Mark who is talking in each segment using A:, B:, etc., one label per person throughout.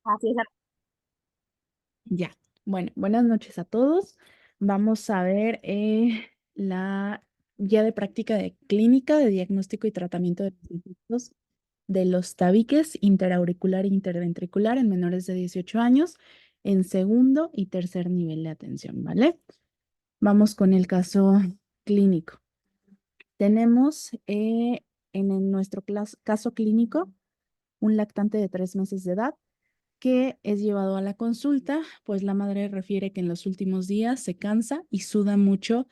A: Así es.
B: Ya. Bueno, buenas noches a todos. Vamos a ver la guía de práctica de clínica de diagnóstico y tratamiento de los efectos de los tabiques interauricular e interventricular en menores de 18 años en segundo y tercer nivel de atención, ¿vale? Vamos con el caso clínico. Tenemos nuestro caso clínico un lactante de 3 meses de edad que es llevado a la consulta, pues la madre refiere que en los últimos días se cansa y suda mucho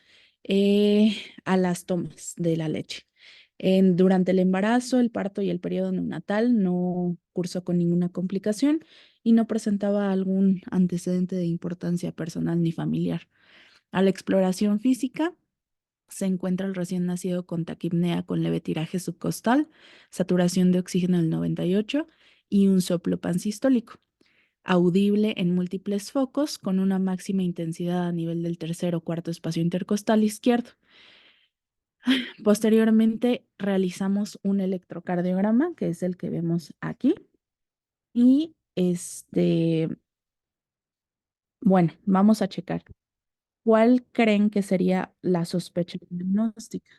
B: a las tomas de la leche. Durante el embarazo, el parto y el periodo neonatal no cursó con ninguna complicación y no presentaba algún antecedente de importancia personal ni familiar. A la exploración física se encuentra el recién nacido con taquipnea con leve tiraje subcostal, saturación de oxígeno del 98 y un soplo pansistólico audible en múltiples focos con una máxima intensidad a nivel del tercer o cuarto espacio intercostal izquierdo. Posteriormente realizamos un electrocardiograma, que es el que vemos aquí, y bueno, vamos a checar. ¿Cuál creen que sería la sospecha diagnóstica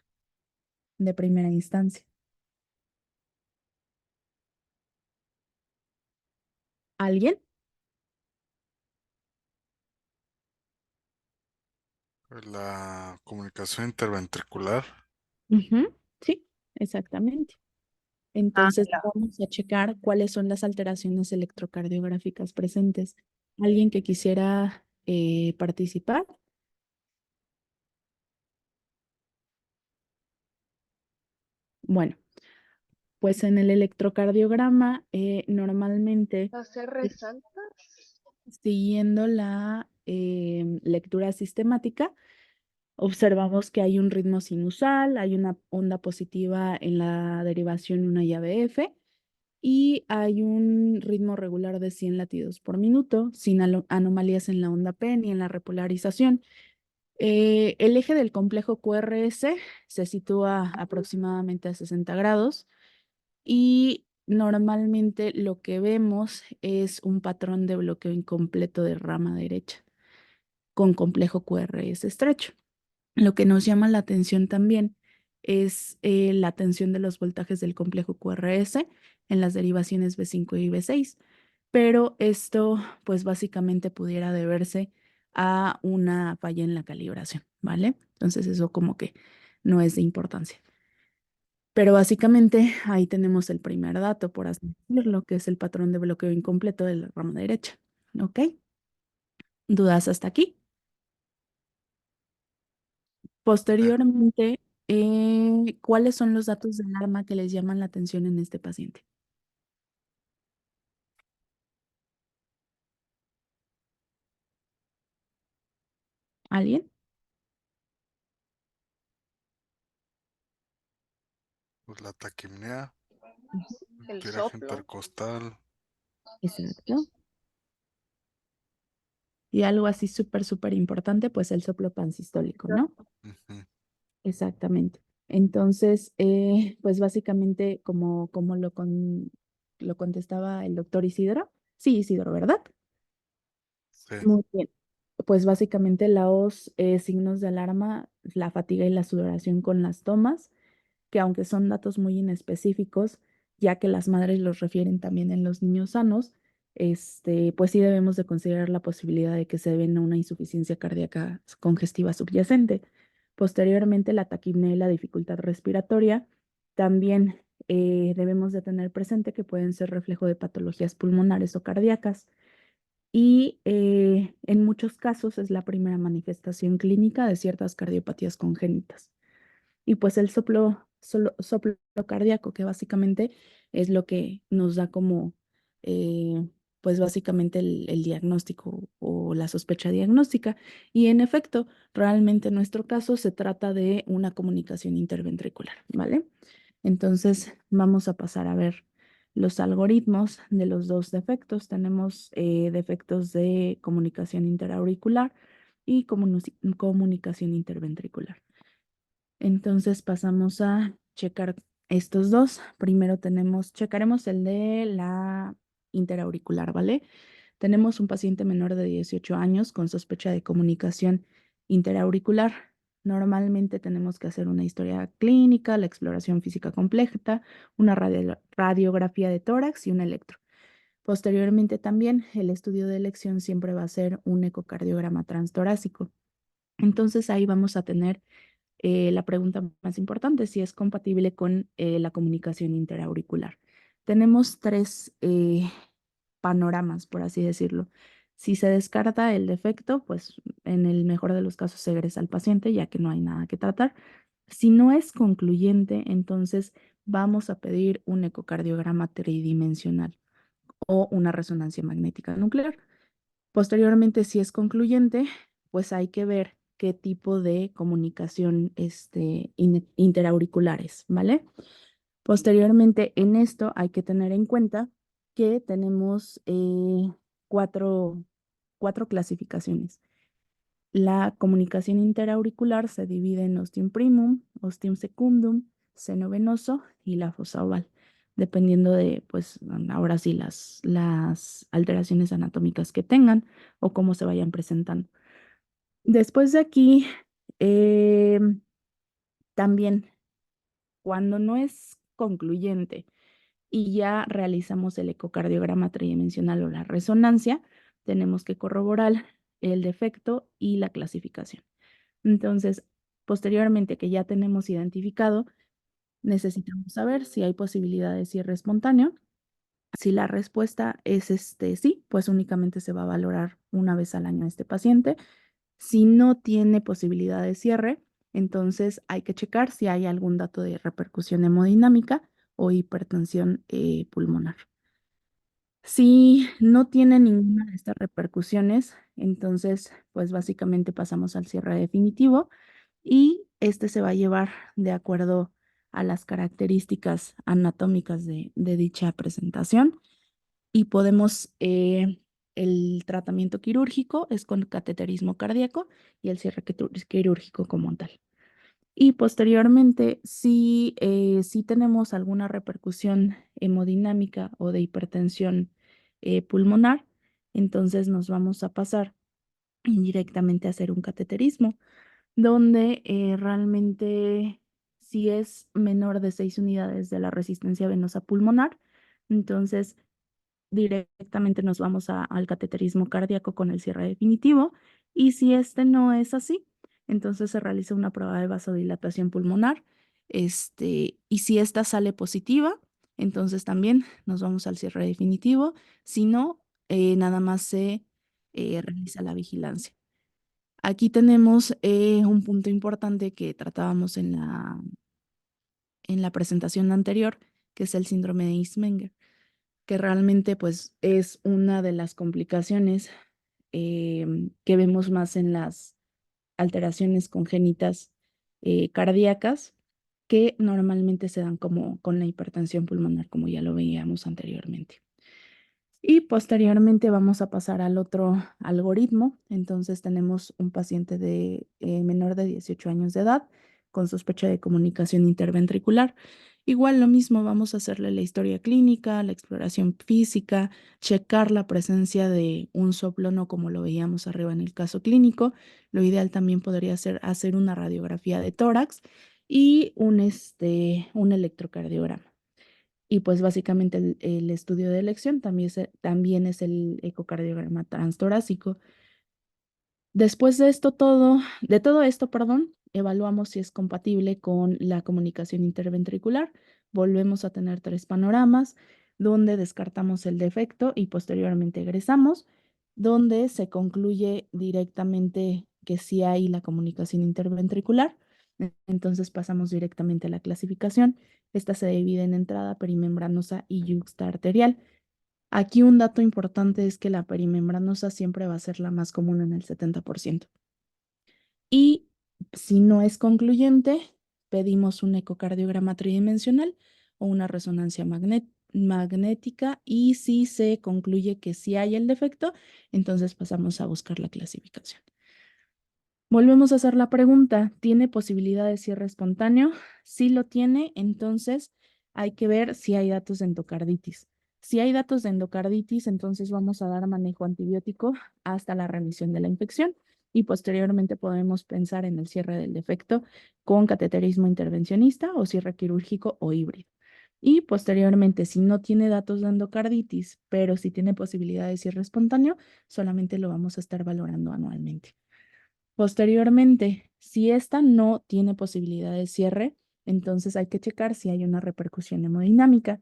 B: de primera instancia? ¿Alguien?
C: La comunicación interventricular.
B: Ujú, sí, exactamente.
A: Ah,
B: Entonces
A: ya.
B: vamos a checar cuáles son las alteraciones electrocardiográficas presentes. ¿Alguien que quisiera participar? Bueno, pues en el electrocardiograma normalmente
A: ¿Hacer
B: eh,
A: resaltas?
B: siguiendo la lectura sistemática, observamos que hay un ritmo sinusal, hay una onda positiva en la derivación 1 y ABF y hay un ritmo regular de 100 latidos por minuto, sin anomalías en la onda P ni en la repolarización. El eje del complejo QRS se sitúa aproximadamente a 60 grados y normalmente lo que vemos es un patrón de bloqueo incompleto de rama derecha con complejo QRS estrecho. Lo que nos llama la atención también es la tensión de los voltajes del complejo QRS en las derivaciones B5 y B6, pero esto pues básicamente pudiera deberse a una falla en la calibración, ¿vale? Entonces eso como que no es de importancia. Pero básicamente ahí tenemos el primer dato, por así decirlo, que es el patrón de bloqueo incompleto de la rama derecha. ¿Ok? ¿Dudas hasta aquí?
C: Eh,
B: Posteriormente, ¿cuáles son los datos de alarma que les llaman la atención en este paciente? ¿Alguien?
C: pues la taquimnea,
B: Ujú.
A: El
C: tiraje
A: soplo.
C: intercostal.
B: Exacto. Y algo así súper, súper importante, pues el soplo pansistólico, ¿no?
C: Ujú.
B: Exactamente. Entonces, pues básicamente, como lo contestaba el doctor Isidro, sí, Isidro, ¿verdad?
C: Sí,
B: Muy bien. Pues básicamente los signos de alarma, la fatiga y la sudoración con las tomas, que aunque son datos muy inespecíficos, ya que las madres los refieren también en los niños sanos, pues sí debemos de considerar la posibilidad de que se deben a una insuficiencia cardíaca congestiva subyacente. Posteriormente, la taquipnea y la dificultad respiratoria, también debemos de tener presente que pueden ser reflejo de patologías pulmonares o cardíacas y en muchos casos es la primera manifestación clínica de ciertas cardiopatías congénitas. Y pues el soplo cardíaco, que básicamente es lo que nos da como, eh, pues básicamente el diagnóstico o la sospecha diagnóstica. Y en efecto, realmente en nuestro caso se trata de una comunicación interventricular, ¿vale? Entonces vamos a pasar a ver los algoritmos de los dos defectos. Tenemos defectos de comunicación interauricular y comunicación interventricular. Entonces pasamos a checar estos dos. Primero checaremos el de la interauricular, ¿vale? Tenemos un paciente menor de 18 años con sospecha de comunicación interauricular. Normalmente tenemos que hacer una historia clínica, la exploración física completa, una radiografía de tórax y un electro. Posteriormente también el estudio de elección siempre va a ser un ecocardiograma transtorácico. Entonces ahí vamos a tener la pregunta más importante, si es compatible con la comunicación interauricular. Tenemos tres panoramas, por así decirlo. Si se descarta el defecto, pues en el mejor de los casos se egresa al paciente, ya que no hay nada que tratar. Si no es concluyente, entonces vamos a pedir un ecocardiograma tridimensional o una resonancia magnética nuclear. Posteriormente, si es concluyente, pues hay que ver qué tipo de comunicación interauriculares, ¿vale? Posteriormente, en esto hay que tener en cuenta que tenemos cuatro, cuatro clasificaciones. La comunicación interauricular se divide en ostium primum, ostium secundum, seno venoso y la fosa oval, dependiendo de, pues, ahora sí, las alteraciones anatómicas que tengan o cómo se vayan presentando. Después de aquí, también, cuando no es concluyente y ya realizamos el ecocardiograma tridimensional o la resonancia, tenemos que corroborar el defecto y la clasificación. Entonces, posteriormente que ya tenemos identificado, necesitamos saber si hay posibilidad de cierre espontáneo. Si la respuesta es sí, pues únicamente se va a valorar una vez al año a este paciente. Si no tiene posibilidad de cierre, entonces hay que checar si hay algún dato de repercusión hemodinámica o hipertensión pulmonar. Si no tiene ninguna de estas repercusiones, entonces pues básicamente pasamos al cierre definitivo y este se va a llevar de acuerdo a las características anatómicas de dicha presentación y podemos, el tratamiento quirúrgico es con cateterismo cardíaco y el cierre quirúrgico como tal. Y posteriormente, si tenemos alguna repercusión hemodinámica o de hipertensión pulmonar, entonces nos vamos a pasar directamente a hacer un cateterismo, donde realmente si es menor de 6 unidades de la resistencia venosa pulmonar, entonces directamente nos vamos al cateterismo cardíaco con el cierre definitivo. Y si este no es así, entonces se realiza una prueba de vasodilatación pulmonar. Y si esta sale positiva, entonces también nos vamos al cierre definitivo. Si no, nada más se realiza la vigilancia. Aquí tenemos un punto importante que tratábamos en la presentación anterior, que es el síndrome de Ismenger, que realmente pues es una de las complicaciones que vemos más en las alteraciones congénitas cardíacas, que normalmente se dan como con la hipertensión pulmonar, como ya lo veíamos anteriormente. Y posteriormente vamos a pasar al otro algoritmo. Entonces tenemos un paciente de menor de 18 años de edad con sospecha de comunicación interventricular. Igual lo mismo, vamos a hacerle la historia clínica, la exploración física, checar la presencia de un soplo como lo veíamos arriba en el caso clínico. Lo ideal también podría ser hacer una radiografía de tórax y un electrocardiograma. Y pues básicamente el estudio de elección también es el ecocardiograma transtorácico. Después de todo esto, perdón, evaluamos si es compatible con la comunicación interventricular. Volvemos a tener tres panoramas donde descartamos el defecto y posteriormente egresamos, donde se concluye directamente que sí hay la comunicación interventricular. Entonces pasamos directamente a la clasificación. Esta se divide en entrada perimembranosa y yuxta arterial. Aquí un dato importante es que la perimembranosa siempre va a ser la más común en el 70%. Y si no es concluyente, pedimos un ecocardiograma tridimensional o una resonancia magnética, y si se concluye que sí hay el defecto, entonces pasamos a buscar la clasificación. Volvemos a hacer la pregunta, ¿tiene posibilidad de cierre espontáneo? Si lo tiene, entonces hay que ver si hay datos de endocarditis. Si hay datos de endocarditis, entonces vamos a dar manejo antibiótico hasta la remisión de la infección y posteriormente podemos pensar en el cierre del defecto con cateterismo intervencionista o cierre quirúrgico o híbrido. Y posteriormente, si no tiene datos de endocarditis, pero si tiene posibilidad de cierre espontáneo, solamente lo vamos a estar valorando anualmente. Posteriormente, si esta no tiene posibilidad de cierre, entonces hay que checar si hay una repercusión hemodinámica.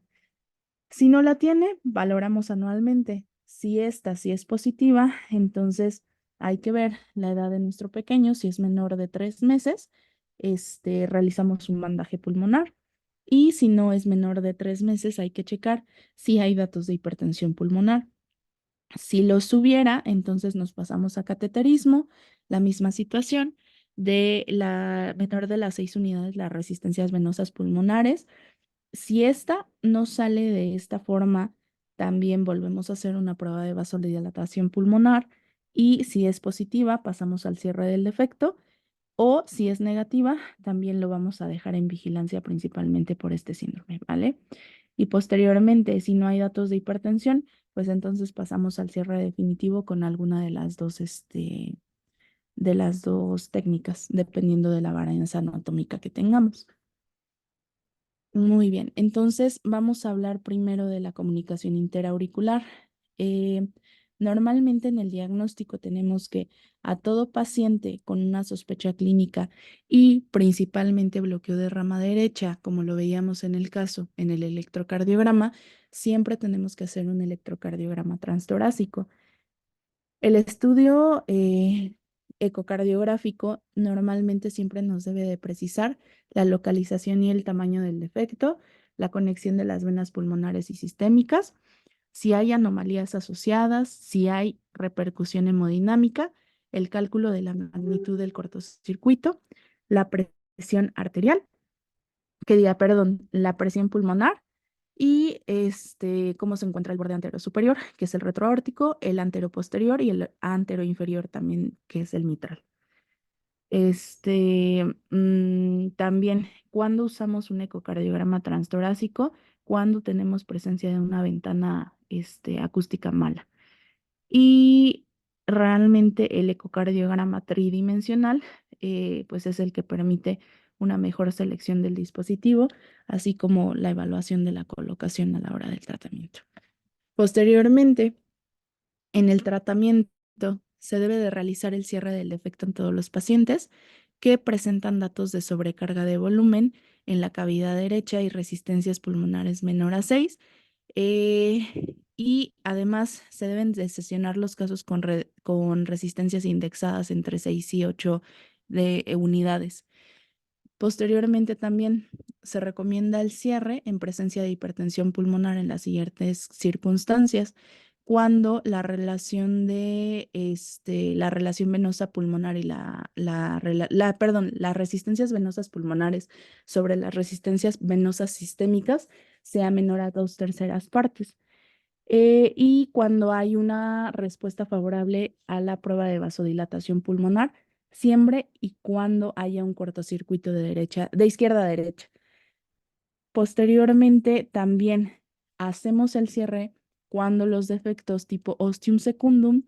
B: Si no la tiene, valoramos anualmente. Si esta sí es positiva, entonces hay que ver la edad de nuestro pequeño. Si es menor de 3 meses, realizamos un bandaje pulmonar. Y si no es menor de 3 meses, hay que checar si hay datos de hipertensión pulmonar. Si los hubiera, entonces nos pasamos a cateterismo, la misma situación de la menor de las 6 unidades, las resistencias venosas pulmonares. Si esta no sale de esta forma, también volvemos a hacer una prueba de vasodilatación pulmonar y si es positiva, pasamos al cierre del defecto o si es negativa, también lo vamos a dejar en vigilancia principalmente por este síndrome, ¿vale? Y posteriormente, si no hay datos de hipertensión, pues entonces pasamos al cierre definitivo con alguna de las dos técnicas, dependiendo de la varianza anatómica que tengamos. Muy bien, entonces vamos a hablar primero de la comunicación interauricular. Eh, Normalmente en el diagnóstico tenemos que a todo paciente con una sospecha clínica y principalmente bloqueo de rama derecha, como lo veíamos en el caso en el electrocardiograma, siempre tenemos que hacer un electrocardiograma transtorácico. El estudio ecocardiográfico normalmente siempre nos debe de precisar la localización y el tamaño del defecto, la conexión de las venas pulmonares y sistémicas, si hay anomalías asociadas, si hay repercusión hemodinámica, el cálculo de la magnitud del cortocircuito, la presión arterial, la presión pulmonar y cómo se encuentra el borde antero superior, que es el retroaórtico, el antero posterior y el antero inferior también, que es el mitral. También, cuando usamos un ecocardiograma transtorácico, cuando tenemos presencia de una ventana acústica mala. Y realmente el ecocardiograma tridimensional, pues es el que permite una mejor selección del dispositivo, así como la evaluación de la colocación a la hora del tratamiento. Posteriormente, en el tratamiento se debe de realizar el cierre del defecto en todos los pacientes que presentan datos de sobrecarga de volumen en la cavidad derecha y resistencias pulmonares menor a 6. Y además se deben de sesionar los casos con resistencias indexadas entre 6 y 8 unidades. Posteriormente también se recomienda el cierre en presencia de hipertensión pulmonar en las siguientes circunstancias. Cuando la relación de la relación venosa pulmonar y las resistencias venosas pulmonares sobre las resistencias venosas sistémicas sea menor a 2/3 partes. Y cuando hay una respuesta favorable a la prueba de vasodilatación pulmonar, siempre y cuando haya un cortocircuito de izquierda a derecha. Posteriormente, también hacemos el cierre cuando los defectos tipo ostium secundum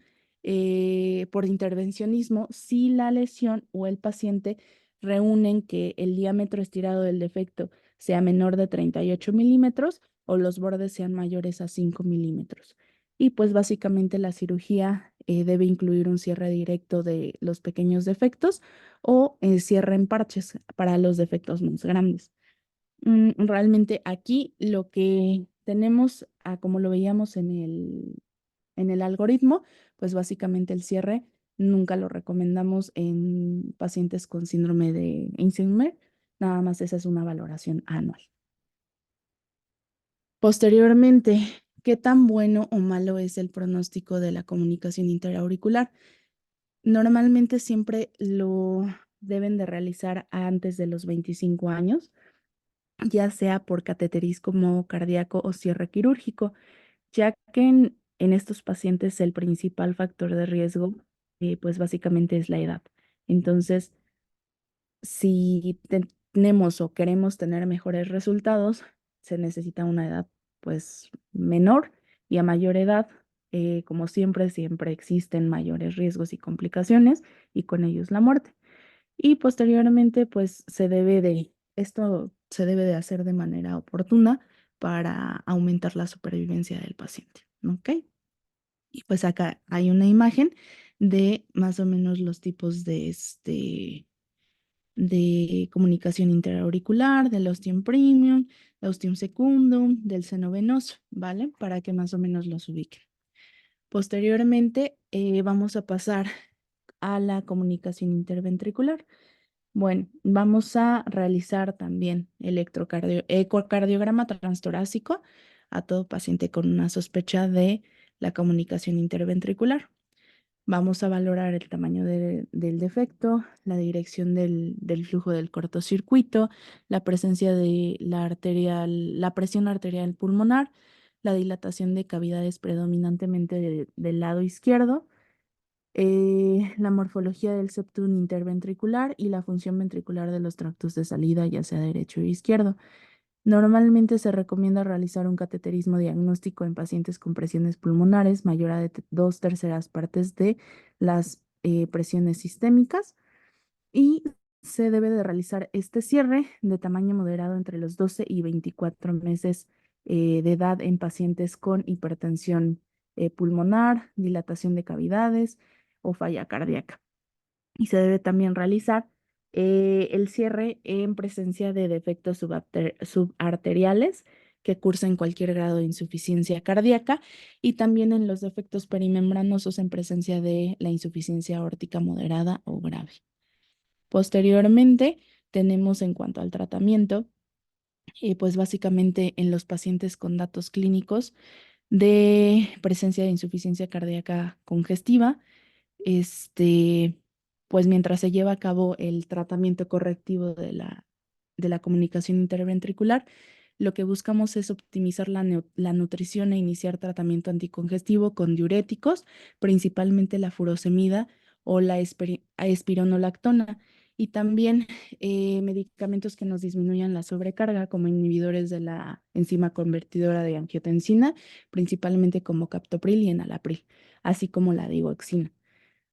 B: por intervencionismo, si la lesión o el paciente reúnen que el diámetro estirado del defecto sea menor de 38 milímetros o los bordes sean mayores a 5 milímetros. Y pues básicamente la cirugía debe incluir un cierre directo de los pequeños defectos o cierre en parches para los defectos más grandes. Realmente aquí lo que tenemos, como lo veíamos en el algoritmo, pues básicamente el cierre nunca lo recomendamos en pacientes con síndrome de Alzheimer, nada más esa es una valoración anual. Posteriormente, ¿qué tan bueno o malo es el pronóstico de la comunicación interauricular? Normalmente siempre lo deben de realizar antes de los 25 años, ya sea por cateterismo cardíaco o cierre quirúrgico, ya que en estos pacientes el principal factor de riesgo, pues básicamente es la edad. Entonces, si tenemos o queremos tener mejores resultados, se necesita una edad pues menor y a mayor edad, como siempre existen mayores riesgos y complicaciones y con ellos la muerte. Y posteriormente, pues esto se debe de hacer de manera oportuna para aumentar la supervivencia del paciente, ¿ok? Y pues acá hay una imagen de más o menos los tipos de comunicación interauricular, del ostium premium, del ostium secundum, del seno venoso, ¿vale? Para que más o menos los ubiquen. Posteriormente, vamos a pasar a la comunicación interventricular. Bueno, vamos a realizar también ecocardiograma transtorácico a todo paciente con una sospecha de la comunicación interventricular. Vamos a valorar el tamaño del defecto, la dirección del flujo del cortocircuito, la presencia de la presión arterial pulmonar, la dilatación de cavidades predominantemente del lado izquierdo, la morfología del septum interventricular y la función ventricular de los tractos de salida, ya sea derecho o izquierdo. Normalmente se recomienda realizar un cateterismo diagnóstico en pacientes con presiones pulmonares mayor a 2/3 de las presiones sistémicas y se debe de realizar este cierre de tamaño moderado entre los 12 y 24 meses de edad en pacientes con hipertensión pulmonar, dilatación de cavidades o falla cardíaca. Y se debe también realizar el cierre en presencia de defectos subarteriales que cursan cualquier grado de insuficiencia cardíaca y también en los defectos perimembranosos en presencia de la insuficiencia aórtica moderada o grave. Posteriormente, tenemos en cuanto al tratamiento, pues básicamente en los pacientes con datos clínicos de presencia de insuficiencia cardíaca congestiva, este, pues mientras se lleva a cabo el tratamiento correctivo de la comunicación interventricular, lo que buscamos es optimizar la nutrición e iniciar tratamiento anticongestivo con diuréticos, principalmente la furosemida o la espironolactona, y también medicamentos que nos disminuyan la sobrecarga, como inhibidores de la enzima convertidora de angiotensina, principalmente como captopril y enalapril, así como la digoxina.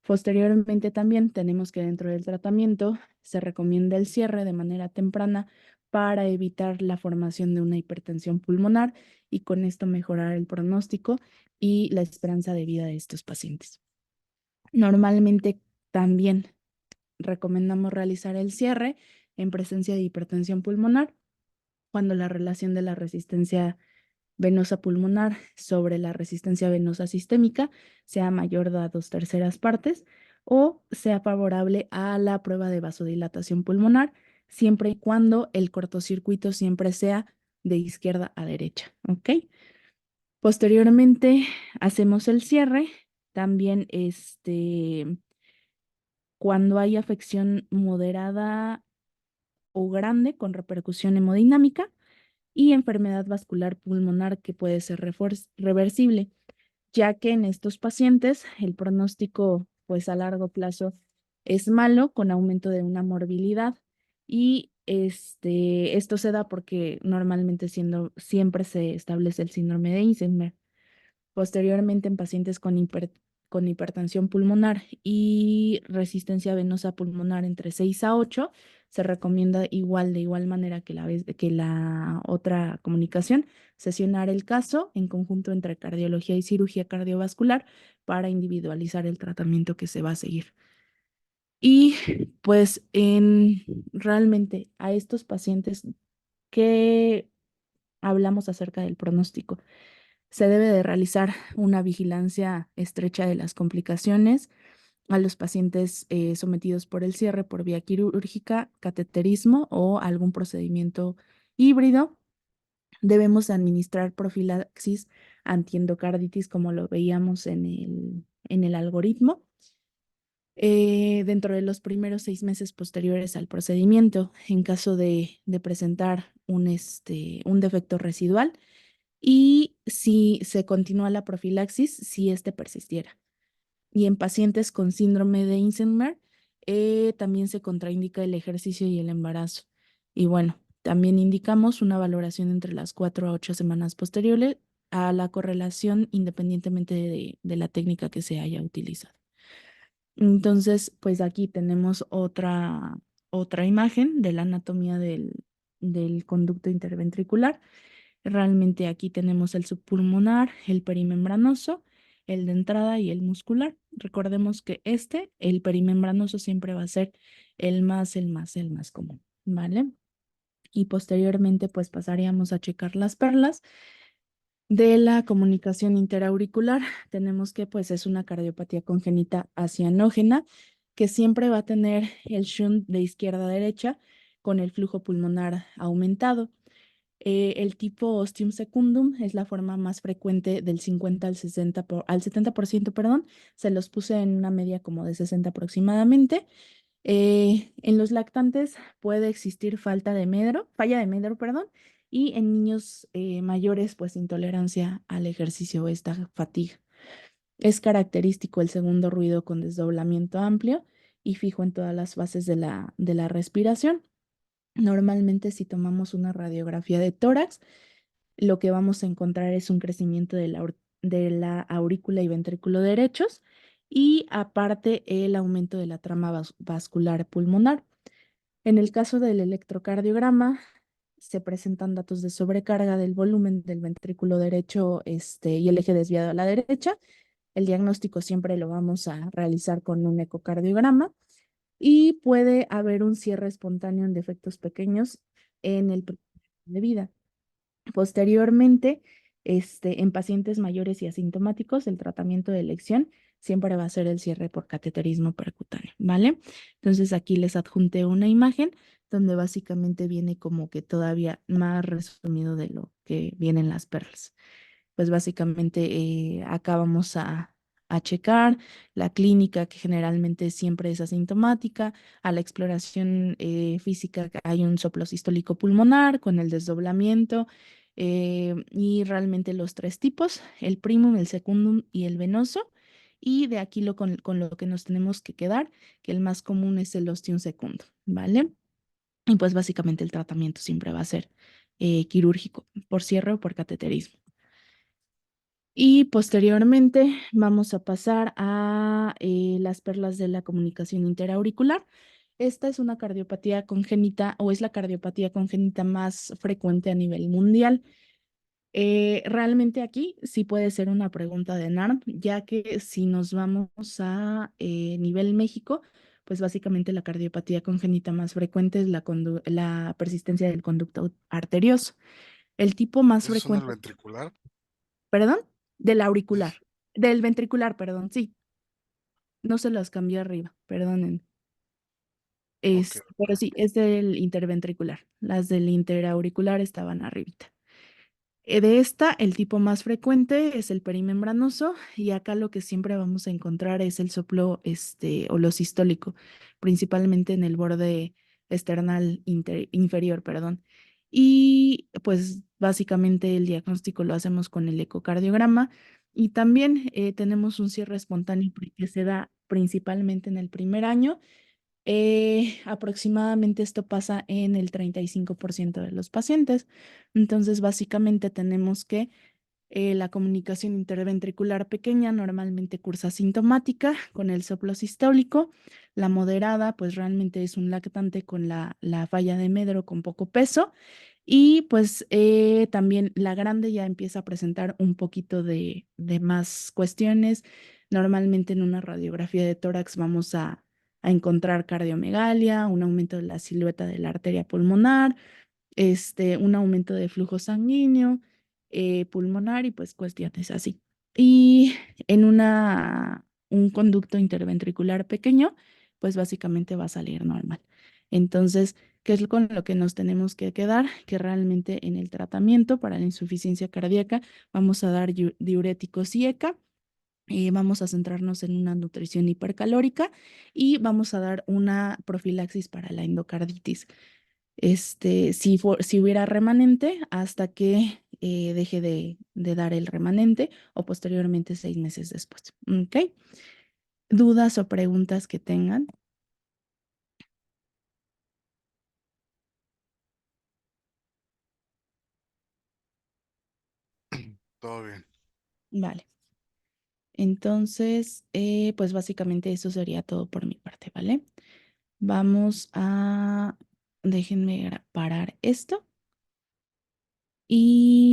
B: Posteriormente también tenemos que dentro del tratamiento se recomienda el cierre de manera temprana para evitar la formación de una hipertensión pulmonar y con esto mejorar el pronóstico y la esperanza de vida de estos pacientes. Normalmente también recomendamos realizar el cierre en presencia de hipertensión pulmonar cuando la relación de la resistencia venosa pulmonar sobre la resistencia venosa sistémica sea mayor de 2/3 o sea favorable a la prueba de vasodilatación pulmonar, siempre y cuando el cortocircuito siempre sea de izquierda a derecha, ¿ok? Posteriormente hacemos el cierre. También cuando hay afección moderada o grande con repercusión hemodinámica y enfermedad vascular pulmonar que puede ser reversible, ya que en estos pacientes el pronóstico pues a largo plazo es malo con aumento de una morbilidad y esto se da porque normalmente siempre se establece el síndrome de Eisenberg. Posteriormente, en pacientes con hipertensión pulmonar y resistencia venosa pulmonar entre 6 a 8, se recomienda de igual manera que la otra comunicación, sesionar el caso en conjunto entre cardiología y cirugía cardiovascular para individualizar el tratamiento que se va a seguir. Y pues realmente a estos pacientes que hablamos acerca del pronóstico. Se debe de realizar una vigilancia estrecha de las complicaciones a los pacientes sometidos por el cierre por vía quirúrgica, cateterismo o algún procedimiento híbrido. Debemos administrar profilaxis antiendocarditis como lo veíamos en el algoritmo. Dentro de los primeros 6 meses posteriores al procedimiento, en caso de presentar un defecto residual, y si se continúa la profilaxis, si éste persistiera. Y en pacientes con síndrome de Eisenberg, también se contraindica el ejercicio y el embarazo. Y bueno, También indicamos una valoración entre las 4 a 8 semanas posteriores a la correlación independientemente de la técnica que se haya utilizado. Entonces, pues aquí tenemos otra imagen de la anatomía del conducto interventricular. Realmente aquí tenemos el subpulmonar, el perimembranoso, el de entrada y el muscular. Recordemos que el perimembranoso siempre va a ser el más común, ¿vale? Y posteriormente, pues pasaríamos a checar las perlas. De la comunicación interauricular, tenemos que pues es una cardiopatía congénita acianógena que siempre va a tener el shunt de izquierda a derecha con el flujo pulmonar aumentado. El tipo ostium secundum es la forma más frecuente del 50 al 70%, perdón. Se los puse en una media como de 60 aproximadamente. En los lactantes puede existir falla de medro, perdón, y en niños mayores, pues intolerancia al ejercicio o esta fatiga. Es característico el segundo ruido con desdoblamiento amplio y fijo en todas las fases de la respiración. Normalmente, si tomamos una radiografía de tórax, lo que vamos a encontrar es un crecimiento de la aurícula y ventrículo derechos y aparte el aumento de la trama vascular pulmonar. En el caso del electrocardiograma, se presentan datos de sobrecarga del volumen del ventrículo derecho y el eje desviado a la derecha. El diagnóstico siempre lo vamos a realizar con un ecocardiograma y puede haber un cierre espontáneo en defectos pequeños en el primer año de vida. Posteriormente, en pacientes mayores y asintomáticos, el tratamiento de elección siempre va a ser el cierre por cateterismo percutáneo, ¿vale? Entonces aquí les adjunté una imagen donde básicamente viene como que todavía más resumido de lo que vienen las perlas. Pues básicamente acá vamos a checar la clínica que generalmente siempre es asintomática, a la exploración física que hay un soplo sistólico pulmonar con el desdoblamiento y realmente los tres tipos, el primum, el secundum y el venoso. Y de aquí con lo que nos tenemos que quedar, que el más común es el ostium secundum, ¿vale? Y pues básicamente el tratamiento siempre va a ser quirúrgico por cierre o por cateterismo. Y posteriormente vamos a pasar a las perlas de la comunicación interauricular. Esta es una cardiopatía congénita o es la cardiopatía congénita más frecuente a nivel mundial. Realmente aquí sí puede ser una pregunta de NARM, ya que si nos vamos a nivel México, pues básicamente la cardiopatía congénita más frecuente es la persistencia del conducto arterioso. El tipo más
C: ¿Eso son el
B: frecuente,
C: ventricular?
B: perdón, del auricular,
C: Es-
B: del ventricular, perdón, sí, no se los cambié arriba, perdonen.
C: Ok,
B: Pero sí, es del interventricular. Las del interauricular estaban arribita. De esta, el tipo más frecuente es el perimembranoso y acá lo que siempre vamos a encontrar es el soplo o lo sistólico, principalmente en el borde esternal inferior, perdón. Y pues básicamente el diagnóstico lo hacemos con el ecocardiograma y también tenemos un cierre espontáneo que se da principalmente en el primer año. Aproximadamente esto pasa en el 35% de los pacientes. Entonces, básicamente tenemos que la comunicación interventricular pequeña normalmente cursa sintomática con el soplo sistólico. La moderada, pues realmente es un lactante con la falla de medro con poco peso. Y pues también la grande ya empieza a presentar un poquito de más cuestiones. Normalmente en una radiografía de tórax vamos a encontrar cardiomegalia, un aumento de la silueta de la arteria pulmonar, un aumento de flujo sanguíneo pulmonar y pues cuestiones así. Y en un conducto interventricular pequeño, pues básicamente va a salir normal. Entonces, ¿qué es con lo que nos tenemos que quedar? Que realmente en el tratamiento para la insuficiencia cardíaca vamos a dar diuréticos y ECA. Vamos a centrarnos en una nutrición hipercalórica y vamos a dar una profilaxis para la endocarditis. Si hubiera remanente, hasta que deje de dar el remanente o posteriormente 6 meses después. ¿Ok? ¿Dudas o preguntas que tengan?
C: todo bien.
B: Vale. Entonces, pues básicamente eso sería todo por mi parte, ¿vale? Vamos a, déjenme parar esto. Y